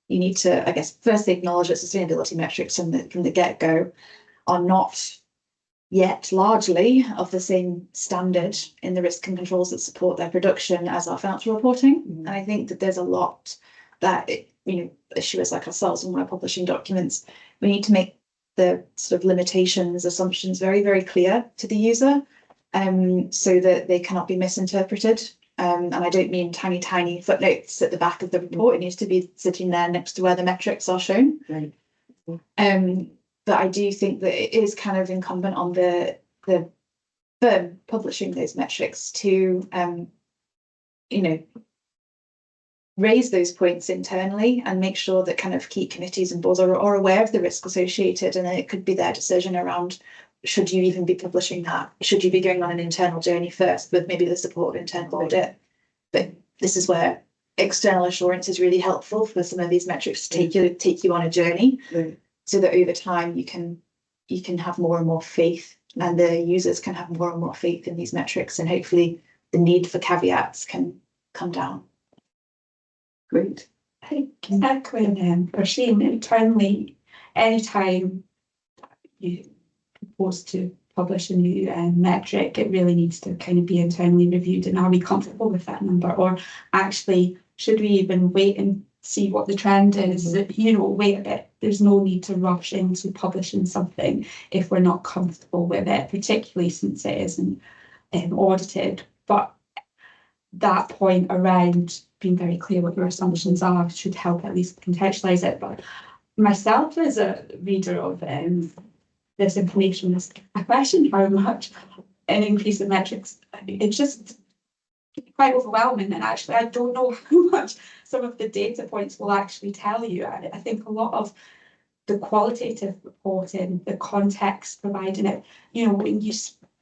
you need to, I guess, firstly acknowledge that sustainability metrics from the get-go are not yet largely of the same standard in the risk and controls that support their production as our financial reporting. And I think that there's a lot that, issuers like ourselves, when we're publishing documents, we need to make the sort of limitations, assumptions very, very clear to the user, so that they cannot be misinterpreted. And I don't mean tiny, tiny footnotes at the back of the report. It needs to be sitting there next to where the metrics are shown. Right. But I do think that it is kind of incumbent on the firm publishing those metrics to, raise those points internally and make sure that kind of key committees and boards are aware of the risk associated, and it could be their decision around, should you even be publishing that? Should you be going on an internal journey first with maybe the support of internal audit? But this is where external assurance is really helpful for some of these metrics to take you on a journey, so that over time you can have more and more faith, and the users can have more and more faith in these metrics, and hopefully the need for caveats can come down. Great. I think echoing Roisin, internally, anytime you propose to publish a new metric, it really needs to kind of be internally reviewed. And are we comfortable with that number? Or actually, should we even wait and see what the trend is? You know, wait a bit. There's no need to rush into publishing something if we're not comfortable with it, particularly since it isn't audited. But that point around being very clear what your assumptions are should help at least contextualize it. But myself, as a reader of this information, is I question how much an increase in metrics, it's just quite overwhelming. And actually, I don't know how much some of the data points will actually tell you. I think a lot of the qualitative reporting, the context providing it, you know, when you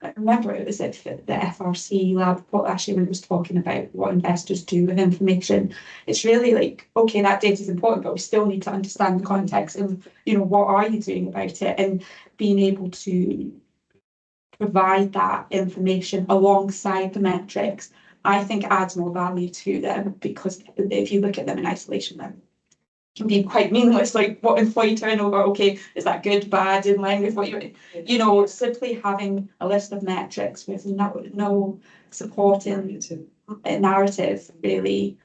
I remember it was at the FRC lab report actually when it was talking about what investors do with information. It's really like, okay, that data is important, but we still need to understand the context of, you know, what are you doing about it, and being able to provide that information alongside the metrics, I think adds more value to them, because if you look at them in isolation, then can be quite meaningless. Like, what employee turnover? Okay, is that good, bad, in line with what you know? Simply having a list of metrics with no supporting narrative, really,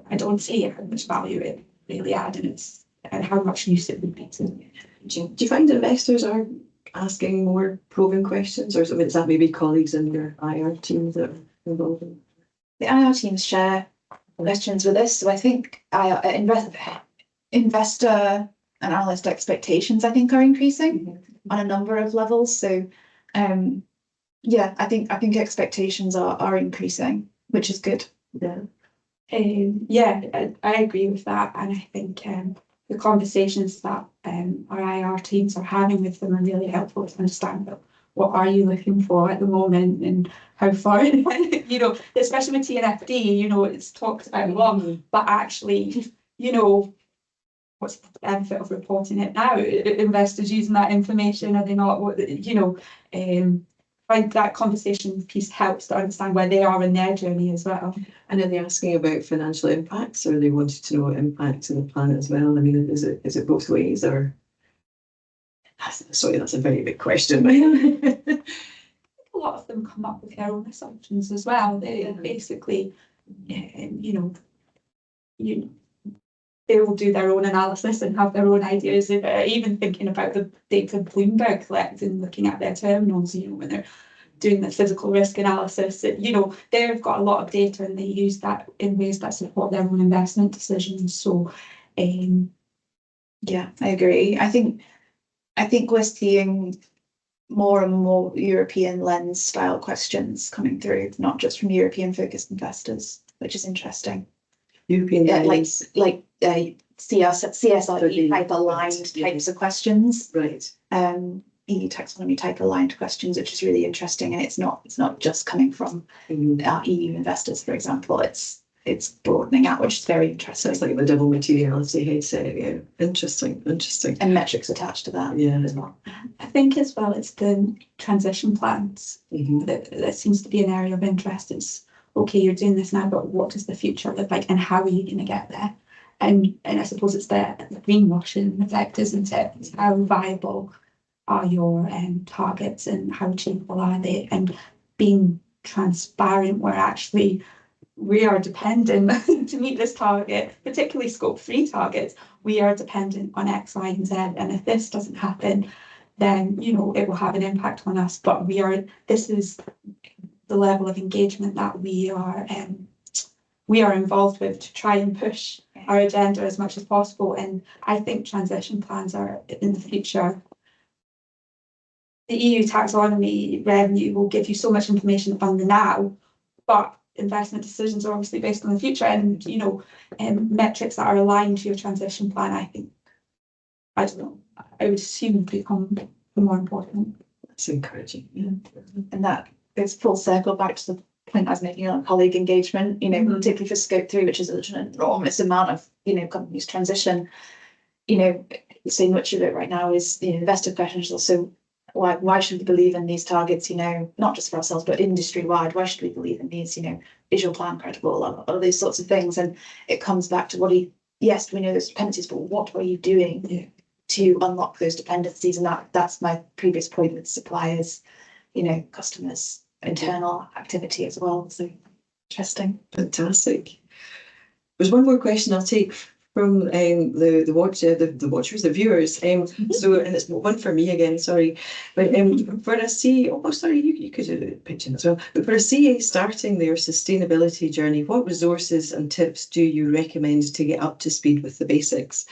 I don't see how much value it really adds, and how much use it would be to. Do you find investors are asking more probing questions, or is that maybe colleagues in your IR teams that are involved in? The IR teams share questions with us, so I think investor and analyst expectations, I think, are increasing on a number of levels. So, yeah, I think exspectations are increasing, which is good. Yeah. I agree with that, and I think the conversations that our IR teams are having with them are really helpful to understand what are you looking for at the moment, and how far, you know, especially with TNFD, you know, it's talked about a lot, but actually, you know, what's the benefit of reporting it now? Investors using that information, are they not? What, you know, find that conversation piece helps to understand where they are in their journey as well. And are they asking about financial impacts, or are they wanting to know impact to the planet as well? I mean, is it both ways, or? Sorry, that's a very big question. A lot of them come up with their own assumptions as well. They basically, you know, they will do their own analysis and have their own ideas. Even thinking about the data Bloomberg collects and looking at their terminals, you know, when they're doing the physical risk analysis, you know, they've got a lot of data and they use that in ways that support their own investment decisions. So, yeah, I agree. I think we're seeing more and more European lens style questions coming through, not just from European focused investors, which is interesting. European lens. like CSRD type aligned types of questions. Right. EU taxonomy type aligned questions, which is really interesting, and it's not just coming from our EU investors, for example. It's broadening out, which is very interesting. It's like the double materiality headset. Yeah, interesting. And metrics attached to that. Yeah. As well. I think as well, it's the transition plans that seems to be an area of interest. It's okay, you're doing this now, but what does the future look like, and how are you going to get there? And I suppose it's the greenwashing effect, isn't it? It's how viable are your targets, and how achievable are they? And being transparent, where actually we are dependent to meet this target, particularly scope 3 targets, we are dependent on X, Y, and Z. And if this doesn't happen, then, you know, it will have an impact on us. But this is the level of engagement that we are involved with to try and push our agenda as much as possible. And I think transition plans are in the future. The EU taxonomy revenue will give you so much information on the now, but investment decisions are obviously based on the future, and, you know, metrics that are aligned to your transition plan, I think, I don't know, I would assume become more important. That's encouraging. Yeah. And that goes full circle back to the point I was making on colleague engagement, you know, particularly for scope 3, which is an enormous amount of, you know, companies transition. You know, so much of it right now is, you know, investor questions, also why should we believe in these targets, not just for ourselves, but industry wide? Why should we believe in these, is your plan credible, or these sorts of things? And it comes back to yes, we know there's dependencies, but what are you doing to unlock those dependencies? And that's my previous point with suppliers, customers, internal activity as well. So interesting. Fantastic. There's one more question I'll take from the watchers, the viewers. So, and it's one for me again, sorry. But for a CA, sorry, you could pitch in as well. But for a CA starting their sustainability journey, what resources and tips do you recommend to get up to speed with the basics?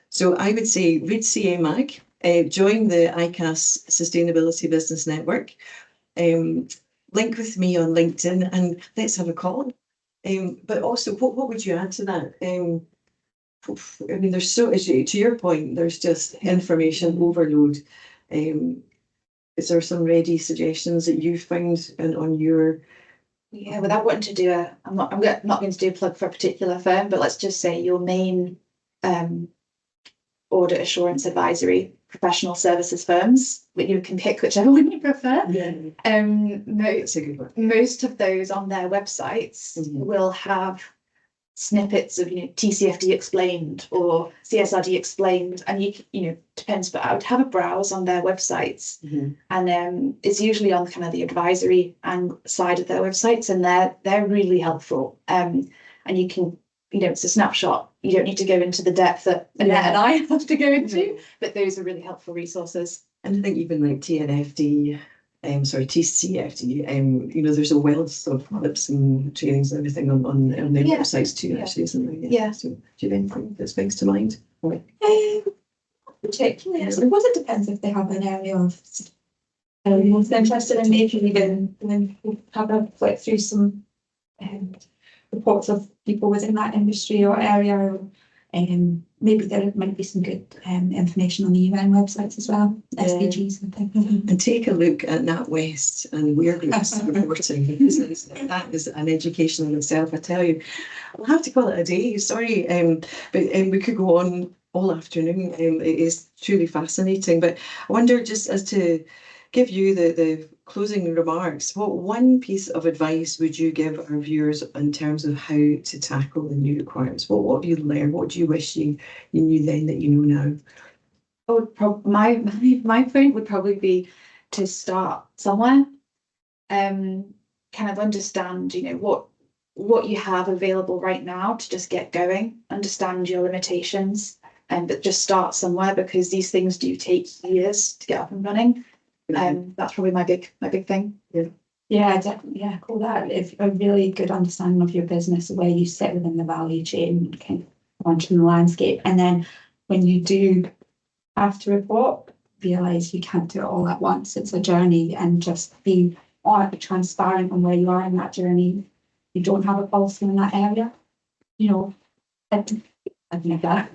So I would say read CA Mag, join the ICAS Sustainability Business Network, link with me on LinkedIn, and let's have a call. But also, what would you add to that? I mean, there's to your point, there's just information overload. Is there some ready suggestions that you found on your? Yeah, without wanting to do I'm not going to do a plug for a particular firm, but let's just say your main audit assurance advisory professional services firms, you can pick whichever one you prefer. Yeah. That's a good one. Most of those on their websites will have snippets of TCFD explained or CSRD explained, and you depends, but I would have a browse on their websites, and it's usually on kind of the advisory and side of their websites, and they're really helpful, and you can it's a snapshot. You don't need to go into the depth that Annette and I have to go into, but those are really helpful resources. And I think even like TCFD, there's a wealth of clips and trainings and everything on their websites too, actually, isn't there? Yeah. So do you have anything that springs to mind? Particularly, I suppose it depends if they have an area of most interested in making, even, and then we'll have a flip through some reports of people within that industry or area, and maybe there might be some good information on the UN websites as well, SDGs and things. And take a look at NatWest and Weir Group's reporting, because that is an education in itself, I tell you. I'll have to call it a day, sorry, but we could go on all afternoon. It is truly fascinating, but I wonder, just as to give you the closing remarks, what one piece of advice would you give our viewers in terms of how to tackle the new requirements? What have you learned? What do you wish you knew then that you know now? My point would probably be to start somewhere, kind of understand, what you have available right now to just get going, understand your limitations, but just start somewhere, because these things do take years to get up and running. That's probably my big thing. Yeah, definitely. Yeah, call that. If a really good understanding of your business, where you sit within the value chain, kind of launching the landscape, and then when you do have to report, realize you can't do it all at once. It's a journey, and just be transparent on where you are in that journey. You don't have a policy in that area, I think that.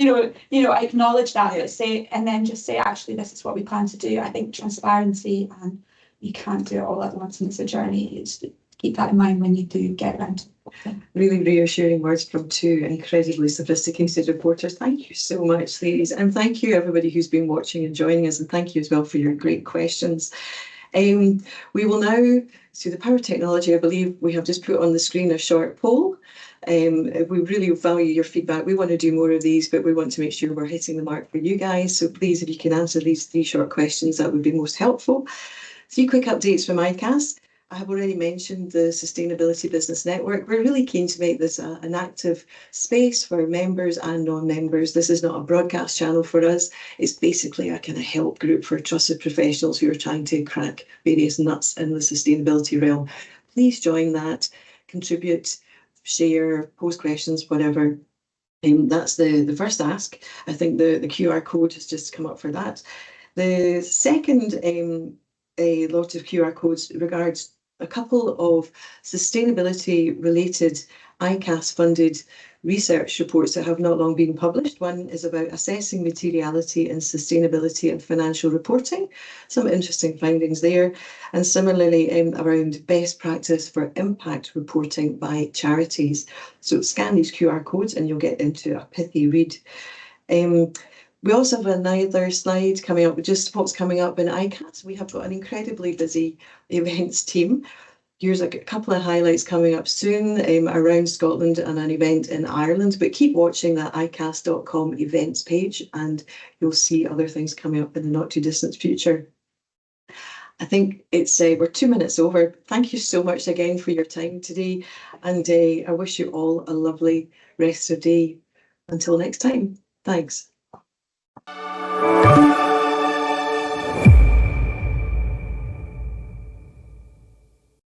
Acknowledge that, but say, and then just say, actually, this is what we plan to do. I think transparency, and you can't do it all at once, and it's a journey. It's keep that in mind when you do get around to it. Really reassuring words from two incredibly sophisticated reporters. Thank you so much, ladies, and thank you everybody who's been watching and joining us, and thank you as well for your great questions. We will now, through the power of technology, I believe we have just put on the screen a short poll. We really value your feedback. We want to do more of these, but we want to make sure we're hitting the mark for you guys. So please, if you can answer these 3 short questions, that would be most helpful. 3 quick updates from ICAS. I have already mentioned the Sustainability Business Network. We're really keen to make this an active space for members and non-members. This is not a broadcast channel for us. It's basically a kind of help group for trusted professionals who are trying to crack various nuts in the sustainability realm. Please join that, contribute, share, post questions, whatever. That's the first ask. I think the QR code has just come up for that. The second a lot of QR codes regards a couple of sustainability related ICAS funded research reports that have not long been published. One is about assessing materiality and sustainability and financial reporting. Some interesting findings there. And similarly, around best practice for impact reporting by charities. So scan these QR codes and you'll get into a pithy read. We also have another slide coming up with just what's coming up in ICAS. We have got an incredibly busy events team. Here's a couple of highlights coming up soon around Scotland and an event in Ireland, but keep watching that icas.com events page and you'll see other things coming up in the not too distant future. I think it's we're 2 minutes over. Thank you so much again for your time today, and I wish you all a lovely rest of the day. Until next time, thanks.